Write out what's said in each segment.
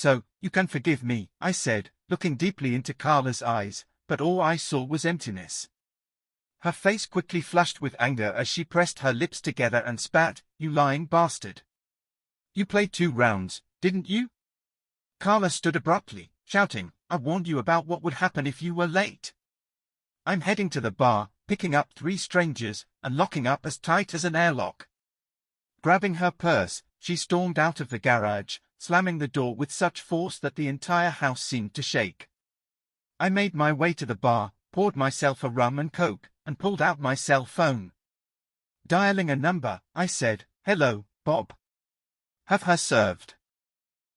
So, you can forgive me, I said, looking deeply into Carla's eyes, but all I saw was emptiness. Her face quickly flushed with anger as she pressed her lips together and spat, "You lying bastard. You played 2 rounds, didn't you?" Carla stood abruptly, shouting, "I warned you about what would happen if you were late. I'm heading to the bar, picking up 3 strangers, and locking up as tight as an airlock." Grabbing her purse, she stormed out of the garage, slamming the door with such force that the entire house seemed to shake. I made my way to the bar, poured myself a rum and coke, and pulled out my cell phone. Dialing a number, I said, "Hello, Bob. Have her served.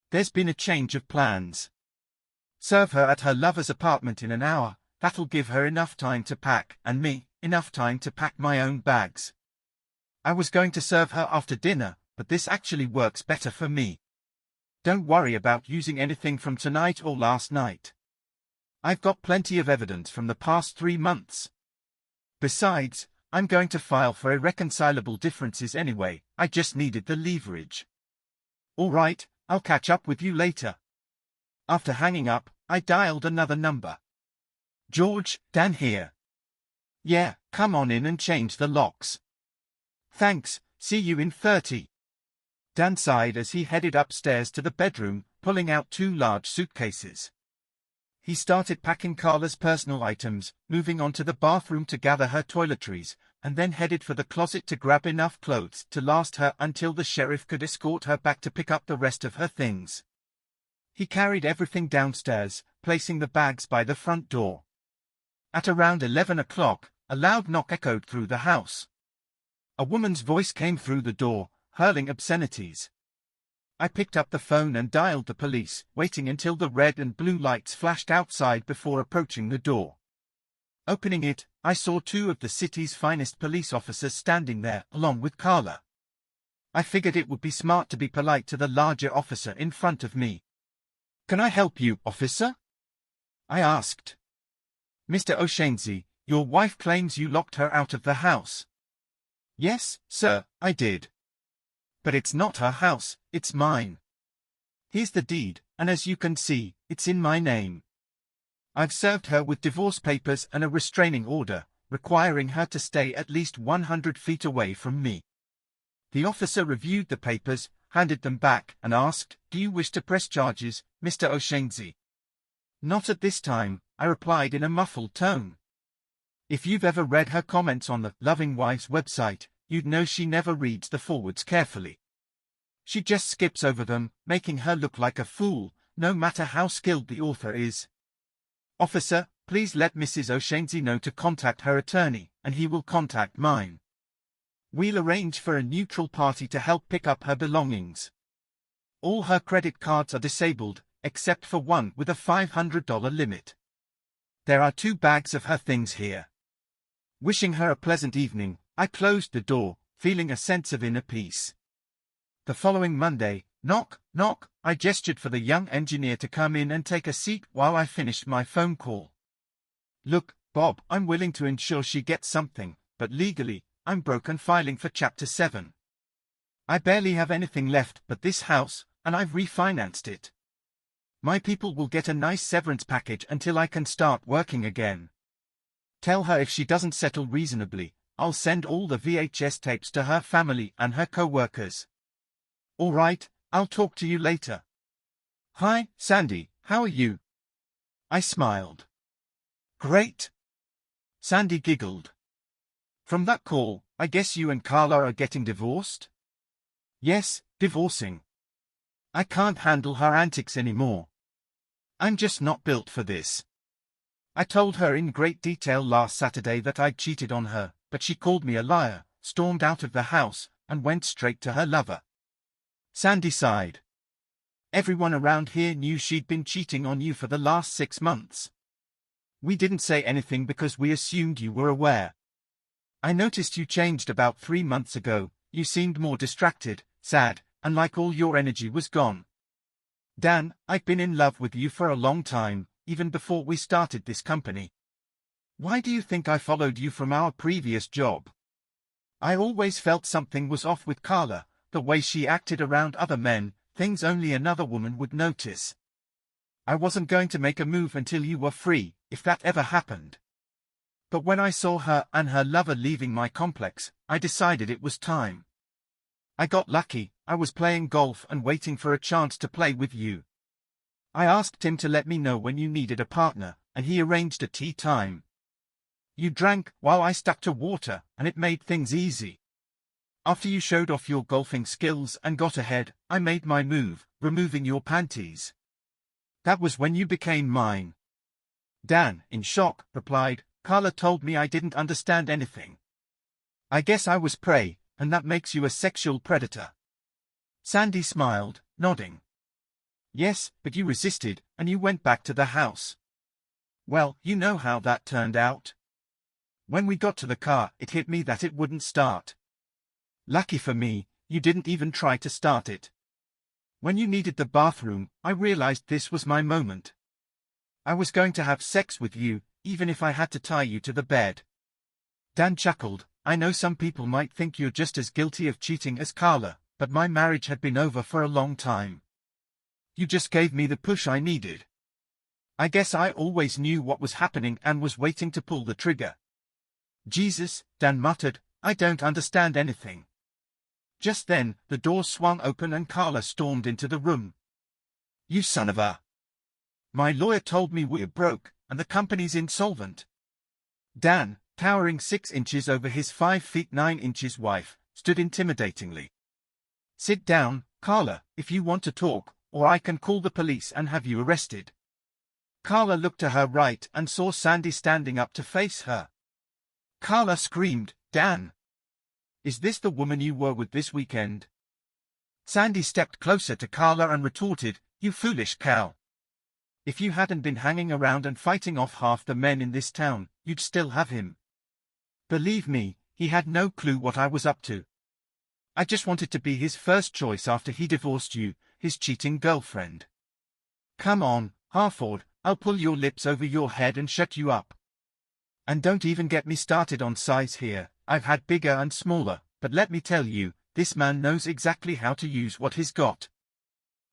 There's been a change of plans. Serve her at her lover's apartment in an hour. That'll give her enough time to pack, and me, enough time to pack my own bags. I was going to serve her after dinner, but this actually works better for me. Don't worry about using anything from tonight or last night. I've got plenty of evidence from the past 3 months. Besides, I'm going to file for irreconcilable differences anyway. I just needed the leverage. All right, I'll catch up with you later." After hanging up, I dialed another number. "George, Dan here. Yeah, come on in and change the locks." "Thanks, see you in 30. Dan sighed as he headed upstairs to the bedroom, pulling out 2 large suitcases. He started packing Carla's personal items, moving on to the bathroom to gather her toiletries, and then headed for the closet to grab enough clothes to last her until the sheriff could escort her back to pick up the rest of her things. He carried everything downstairs, placing the bags by the front door. At around 11 o'clock, a loud knock echoed through the house. A woman's voice came through the door, hurling obscenities. I picked up the phone and dialed the police, waiting until the red and blue lights flashed outside before approaching the door. Opening it, I saw 2 of the city's finest police officers standing there, along with Carla. I figured it would be smart to be polite to the larger officer in front of me. "Can I help you, officer?" I asked. "Mr. O'Shaughnessy, your wife claims you locked her out of the house." "Yes, sir, I did. But it's not her house, it's mine. Here's the deed, and as you can see, it's in my name. I've served her with divorce papers and a restraining order, requiring her to stay at least 100 feet away from me." The officer reviewed the papers, handed them back, and asked, "Do you wish to press charges, Mr. O'Shaughnessy?" "Not at this time," I replied in a muffled tone. If you've ever read her comments on the Loving Wives website, you'd know she never reads the forwards carefully. She just skips over them, making her look like a fool, no matter how skilled the author is. "Officer, please let Mrs. O'Shaughnessy know to contact her attorney, and he will contact mine. We'll arrange for a neutral party to help pick up her belongings. All her credit cards are disabled, except for one with a $500 limit. There are 2 bags of her things here." Wishing her a pleasant evening, I closed the door, feeling a sense of inner peace. The following Monday, knock, knock, I gestured for the young engineer to come in and take a seat while I finished my phone call. "Look, Bob, I'm willing to ensure she gets something, but legally, I'm broke and filing for Chapter 7. I barely have anything left but this house, and I've refinanced it. My people will get a nice severance package until I can start working again. Tell her if she doesn't settle reasonably, I'll send all the VHS tapes to her family and her co-workers." "All right, I'll talk to you later." "Hi, Sandy, how are you?" I smiled. "Great." Sandy giggled. "From that call, I guess you and Carla are getting divorced?" "Yes, divorcing. I can't handle her antics anymore. I'm just not built for this. I told her in great detail last Saturday that I'd cheated on her, but she called me a liar, stormed out of the house, and went straight to her lover." Sandy sighed. "Everyone around here knew she'd been cheating on you for the last 6 months. We didn't say anything because we assumed you were aware. I noticed you changed about 3 months ago. You seemed more distracted, sad, and like all your energy was gone. Dan, I've been in love with you for a long time, even before we started this company. Why do you think I followed you from our previous job? I always felt something was off with Carla, the way she acted around other men, things only another woman would notice. I wasn't going to make a move until you were free, if that ever happened. But when I saw her and her lover leaving my complex, I decided it was time. I got lucky. I was playing golf and waiting for a chance to play with you. I asked him to let me know when you needed a partner, and he arranged a tea time. You drank while I stuck to water, and it made things easy. After you showed off your golfing skills and got ahead, I made my move, removing your panties. That was when you became mine. Dan, in shock, replied, Carla told me I didn't understand anything. I guess I was prey, and that makes you a sexual predator. Sandy smiled, nodding. Yes, but you resisted, and you went back to the house. Well, you know how that turned out. When we got to the car, it hit me that it wouldn't start. Lucky for me, you didn't even try to start it. When you needed the bathroom, I realized this was my moment. I was going to have sex with you, even if I had to tie you to the bed. Dan chuckled. I know some people might think you're just as guilty of cheating as Carla, but my marriage had been over for a long time. You just gave me the push I needed. I guess I always knew what was happening and was waiting to pull the trigger. Jesus, Dan muttered, I don't understand anything. Just then, the door swung open and Carla stormed into the room. You son of a... My lawyer told me we're broke, and the company's insolvent. Dan, towering 6 inches over his 5 feet 9 inches wife, stood intimidatingly. Sit down, Carla, if you want to talk, or I can call the police and have you arrested. Carla looked to her right and saw Sandy standing up to face her. Carla screamed, Dan! Is this the woman you were with this weekend? Sandy stepped closer to Carla and retorted, You foolish cow. If you hadn't been hanging around and fighting off half the men in this town, you'd still have him. Believe me, he had no clue what I was up to. I just wanted to be his first choice after he divorced you, his cheating girlfriend. Come on, Harford, I'll pull your lips over your head and shut you up. And don't even get me started on size here. I've had bigger and smaller, but let me tell you, this man knows exactly how to use what he's got.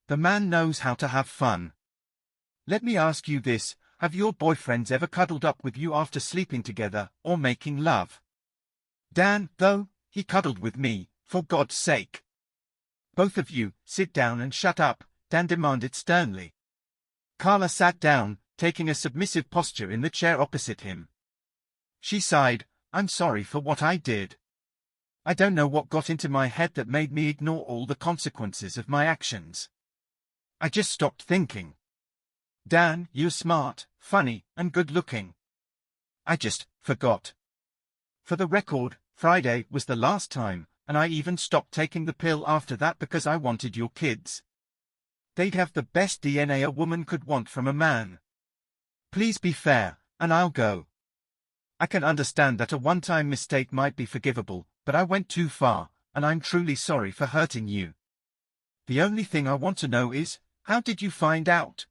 The man knows how to have fun. Let me ask you this, have your boyfriends ever cuddled up with you after sleeping together, or making love? Dan, though, he cuddled with me, for God's sake. Both of you, sit down and shut up, Dan demanded sternly. Carla sat down, taking a submissive posture in the chair opposite him. She sighed, I'm sorry for what I did. I don't know what got into my head that made me ignore all the consequences of my actions. I just stopped thinking. Dan, you're smart, funny, and good-looking. I just forgot. For the record, Friday was the last time, and I even stopped taking the pill after that because I wanted your kids. They'd have the best DNA a woman could want from a man. Please be fair, and I'll go. I can understand that a one-time mistake might be forgivable, but I went too far, and I'm truly sorry for hurting you. The only thing I want to know is, how did you find out?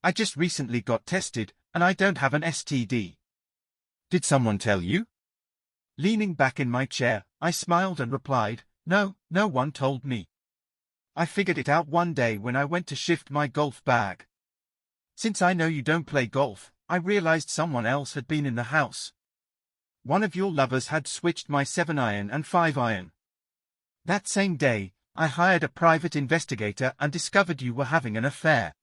I just recently got tested, and I don't have an STD. Did someone tell you? Leaning back in my chair, I smiled and replied, No, no one told me. I figured it out one day when I went to shift my golf bag. Since I know you don't play golf, I realized someone else had been in the house. One of your lovers had switched my 7-iron and 5-iron. That same day, I hired a private investigator and discovered you were having an affair.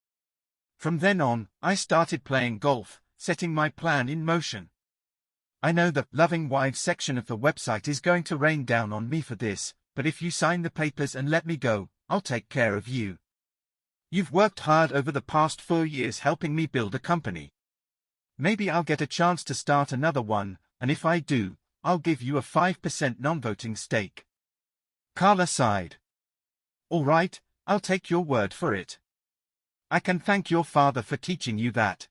From then on, I started playing golf, setting my plan in motion. I know the Loving Wives section of the website is going to rain down on me for this, but if you sign the papers and let me go, I'll take care of you. You've worked hard over the past 4 years helping me build a company. Maybe I'll get a chance to start another one, and if I do, I'll give you a 5% non-voting stake. Carla sighed. All right, I'll take your word for it. I can thank your father for teaching you that.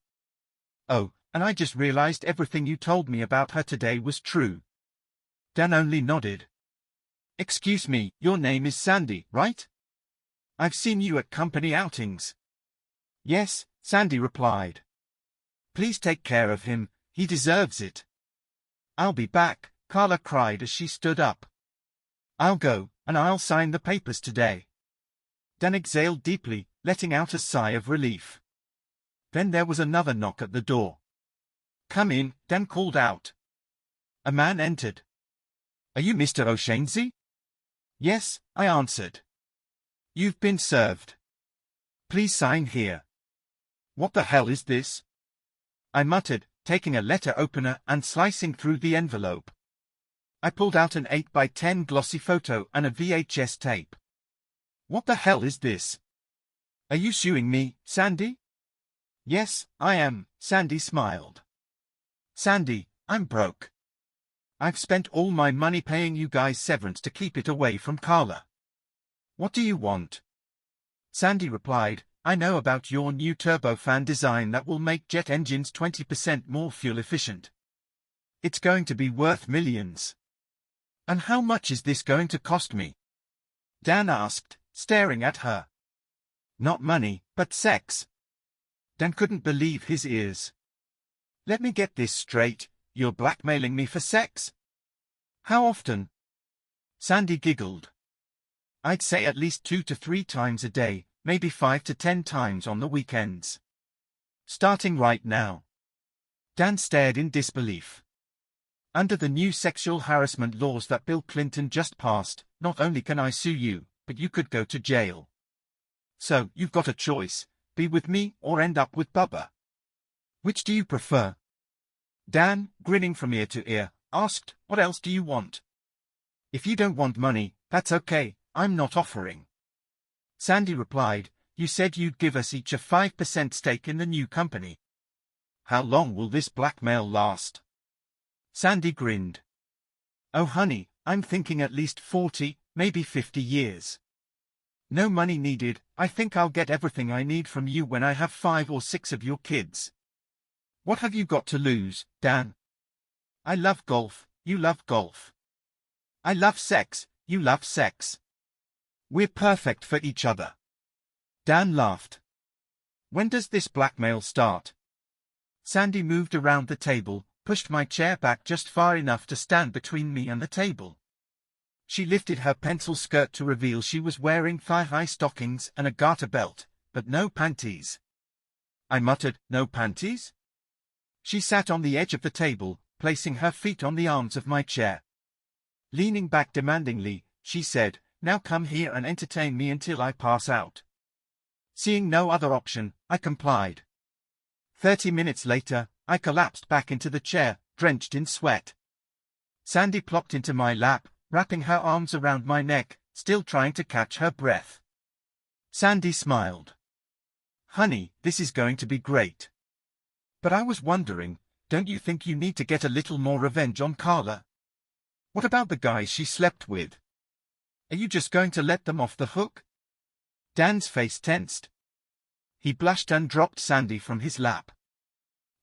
Oh, and I just realized everything you told me about her today was true. Dan only nodded. Excuse me, your name is Sandy, right? I've seen you at company outings. Yes, Sandy replied. Please take care of him, he deserves it. I'll be back, Carla cried as she stood up. I'll go, and I'll sign the papers today. Dan exhaled deeply, letting out a sigh of relief. Then there was another knock at the door. "Come in," Dan called out. A man entered. "Are you Mr. O'Shaughnessy?" "Yes," I answered. "You've been served. Please sign here." "What the hell is this?" I muttered, taking a letter opener and slicing through the envelope. I pulled out an 8x10 glossy photo and a VHS tape. "What the hell is this? Are you suing me, Sandy?" "Yes, I am," Sandy smiled. "Sandy, I'm broke. I've spent all my money paying you guys severance to keep it away from Carla. What do you want?" Sandy replied, "I know about your new turbofan design that will make jet engines 20% more fuel efficient. It's going to be worth millions." "And how much is this going to cost me?" Dan asked, staring at her. "Not money, but sex." Dan couldn't believe his ears. "Let me get this straight, you're blackmailing me for sex? How often?" Sandy giggled. "I'd say at least 2 to 3 times a day, maybe 5 to 10 times on the weekends. Starting right now." Dan stared in disbelief. "Under the new sexual harassment laws that Bill Clinton just passed, not only can I sue you, but you could go to jail. So, you've got a choice, be with me or end up with Bubba. Which do you prefer?" Dan, grinning from ear to ear, asked, "What else do you want?" "If you don't want money, that's okay, I'm not offering." Sandy replied, "You said you'd give us each a 5% stake in the new company. How long will this blackmail last?" Sandy grinned. "Oh honey, I'm thinking at least 40, maybe 50 years. No money needed, I think I'll get everything I need from you when I have 5 or 6 of your kids. What have you got to lose, Dan? I love golf, you love golf. I love sex, you love sex. We're perfect for each other." Dan laughed. "When does this blackmail start?" Sandy moved around the table, pushed my chair back just far enough to stand between me and the table. She lifted her pencil skirt to reveal she was wearing thigh-high stockings and a garter belt, but no panties. I muttered, "No panties?" She sat on the edge of the table, placing her feet on the arms of my chair. Leaning back demandingly, she said, "Now come here and entertain me until I pass out." Seeing no other option, I complied. 30 minutes later, I collapsed back into the chair, drenched in sweat. Sandy plopped into my lap, wrapping her arms around my neck, still trying to catch her breath. Sandy smiled. "Honey, this is going to be great. But I was wondering, don't you think you need to get a little more revenge on Carla? What about the guys she slept with? Are you just going to let them off the hook?" Dan's face tensed. He blushed and dropped Sandy from his lap.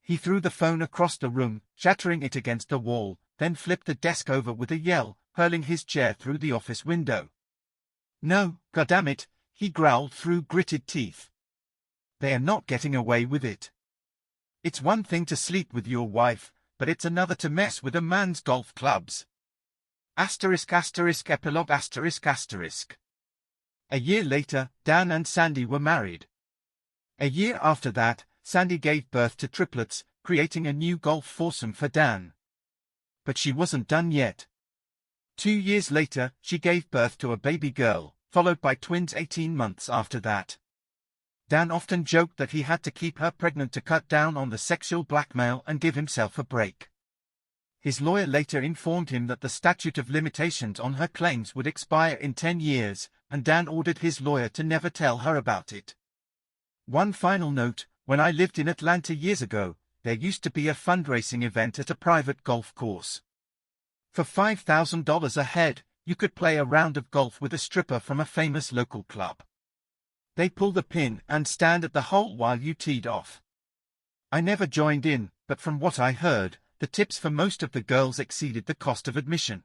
He threw the phone across the room, shattering it against the wall, then flipped the desk over with a yell, hurling his chair through the office window. "No, goddammit," he growled through gritted teeth. "They are not getting away with it. It's one thing to sleep with your wife, but it's another to mess with a man's golf clubs." Epilogue ***. A year later, Dan and Sandy were married. A year after that, Sandy gave birth to triplets, creating a new golf foursome for Dan. But she wasn't done yet. 2 years later, she gave birth to a baby girl, followed by twins 18 months after that. Dan often joked that he had to keep her pregnant to cut down on the sexual blackmail and give himself a break. His lawyer later informed him that the statute of limitations on her claims would expire in 10 years, and Dan ordered his lawyer to never tell her about it. One final note, when I lived in Atlanta years ago, there used to be a fundraising event at a private golf course. For $5,000 a head, you could play a round of golf with a stripper from a famous local club. They'd pull the pin and stand at the hole while you teed off. I never joined in, but from what I heard, the tips for most of the girls exceeded the cost of admission.